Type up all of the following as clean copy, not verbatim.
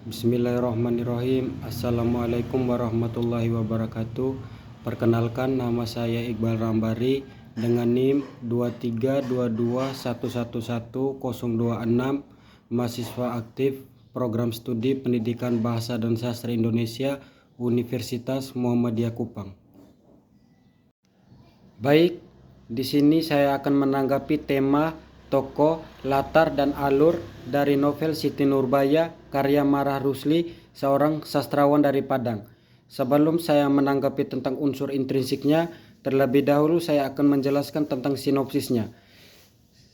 Bismillahirrahmanirrahim. Assalamualaikum warahmatullahi wabarakatuh. Perkenalkan, nama saya Iqbal Rambari dengan NIM 23221111026, mahasiswa aktif Program Studi Pendidikan Bahasa dan Sastra Indonesia, Universitas Muhammadiyah Kupang. Baik, di sini saya akan menanggapi tema tokoh, latar, dan alur dari novel Siti Nurbaya karya Marah Rusli, seorang sastrawan dari Padang. Sebelum saya menanggapi tentang unsur intrinsiknya, terlebih dahulu saya akan menjelaskan tentang sinopsisnya.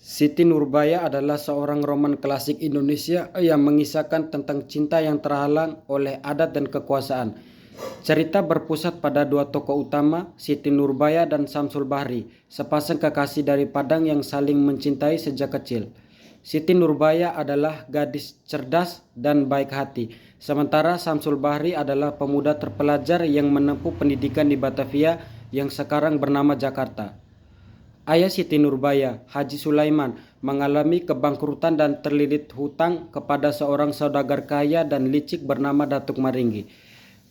Siti Nurbaya adalah seorang roman klasik Indonesia yang mengisahkan tentang cinta yang terhalang oleh adat dan kekuasaan. Cerita berpusat pada dua tokoh utama, Siti Nurbaya dan Samsul Bahri, sepasang kekasih dari Padang yang saling mencintai sejak kecil. Siti Nurbaya adalah gadis cerdas dan baik hati, sementara Samsul Bahri adalah pemuda terpelajar yang menempuh pendidikan di Batavia yang sekarang bernama Jakarta. Ayah Siti Nurbaya, Haji Sulaiman, mengalami kebangkrutan dan terlilit hutang kepada seorang saudagar kaya dan licik bernama Datuk Maringgi.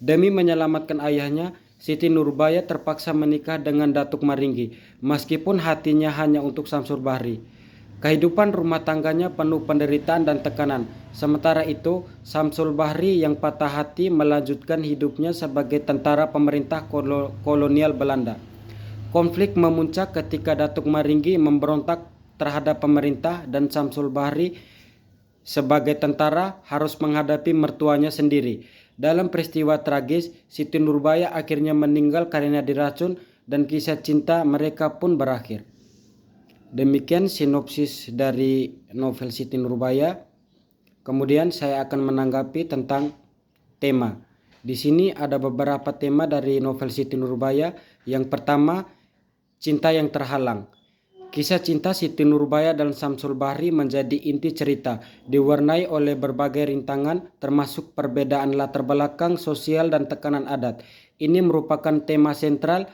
Demi menyelamatkan ayahnya, Siti Nurbaya terpaksa menikah dengan Datuk Maringgi, meskipun hatinya hanya untuk Samsul Bahri. Kehidupan rumah tangganya penuh penderitaan dan tekanan. Sementara itu, Samsul Bahri yang patah hati melanjutkan hidupnya sebagai tentara pemerintah kolonial Belanda. Konflik memuncak ketika Datuk Maringgi memberontak terhadap pemerintah dan Samsul Bahri sebagai tentara harus menghadapi mertuanya sendiri. Dalam peristiwa tragis, Siti Nurbaya akhirnya meninggal karena diracun dan kisah cinta mereka pun berakhir. Demikian sinopsis dari novel Siti Nurbaya. Kemudian saya akan menanggapi tentang tema. Di sini ada beberapa tema dari novel Siti Nurbaya. Yang pertama, cinta yang terhalang. Kisah cinta Siti Nurbaya dan Samsul Bahri menjadi inti cerita, diwarnai oleh berbagai rintangan termasuk perbedaan latar belakang sosial dan tekanan adat. Ini merupakan tema sentral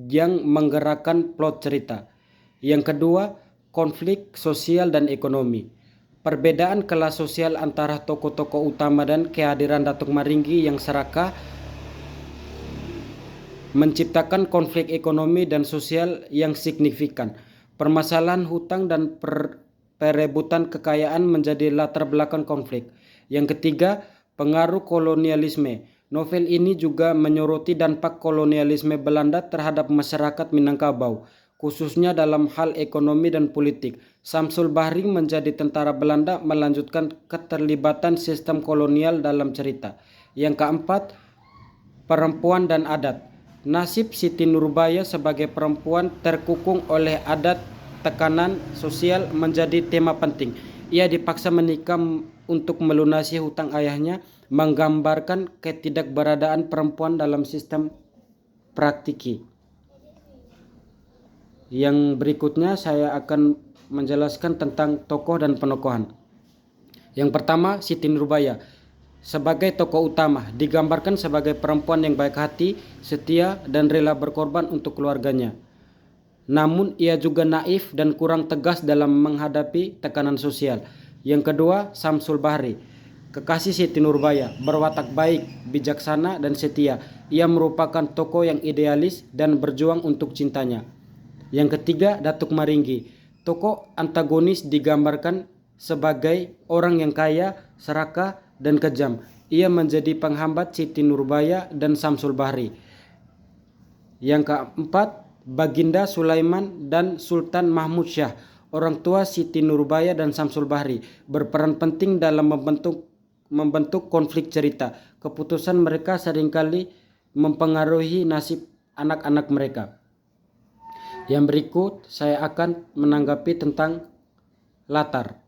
yang menggerakkan plot cerita. Yang kedua, konflik sosial dan ekonomi. Perbedaan kelas sosial antara tokoh-tokoh utama dan kehadiran Datuk Maringgi yang serakah menciptakan konflik ekonomi dan sosial yang signifikan. Permasalahan hutang dan perebutan kekayaan menjadi latar belakang konflik. Yang ketiga, pengaruh kolonialisme. Novel ini juga menyoroti dampak kolonialisme Belanda terhadap masyarakat Minangkabau, khususnya dalam hal ekonomi dan politik. Samsul Bahri menjadi tentara Belanda melanjutkan keterlibatan sistem kolonial dalam cerita. Yang keempat, perempuan dan adat. Nasib Siti Nurbaya sebagai perempuan terkukung oleh adat tekanan sosial menjadi tema penting. Ia dipaksa menikah untuk melunasi hutang ayahnya, menggambarkan ketidakberadaan perempuan dalam sistem praktiki. Yang berikutnya saya akan menjelaskan tentang tokoh dan penokohan. Yang pertama, Siti Nurbaya. Sebagai tokoh utama, digambarkan sebagai perempuan yang baik hati, setia, dan rela berkorban untuk keluarganya. Namun ia juga naif dan kurang tegas dalam menghadapi tekanan sosial. Yang kedua, Samsul Bahri. Kekasih Siti Nurbaya, berwatak baik, bijaksana, dan setia. Ia merupakan tokoh yang idealis dan berjuang untuk cintanya. Yang ketiga, Datuk Maringgi. Tokoh antagonis digambarkan sebagai orang yang kaya, serakah, dan kejam. Ia menjadi penghambat Siti Nurbaya dan Samsul Bahri. Yang keempat, Baginda Sulaiman dan Sultan Mahmud Syah. Orang tua Siti Nurbaya dan Samsul Bahri berperan penting dalam membentuk konflik cerita. Keputusan mereka seringkali mempengaruhi nasib anak-anak mereka. Yang berikut saya akan menanggapi tentang latar.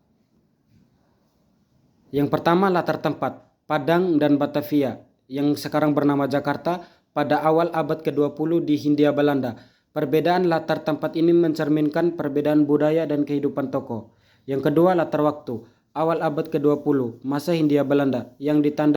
Yang pertama, latar tempat. Padang dan Batavia yang sekarang bernama Jakarta pada awal abad ke-20 di Hindia Belanda. Perbedaan latar tempat ini mencerminkan perbedaan budaya dan kehidupan tokoh. Yang kedua, latar waktu. Awal abad ke-20, masa Hindia Belanda yang ditandai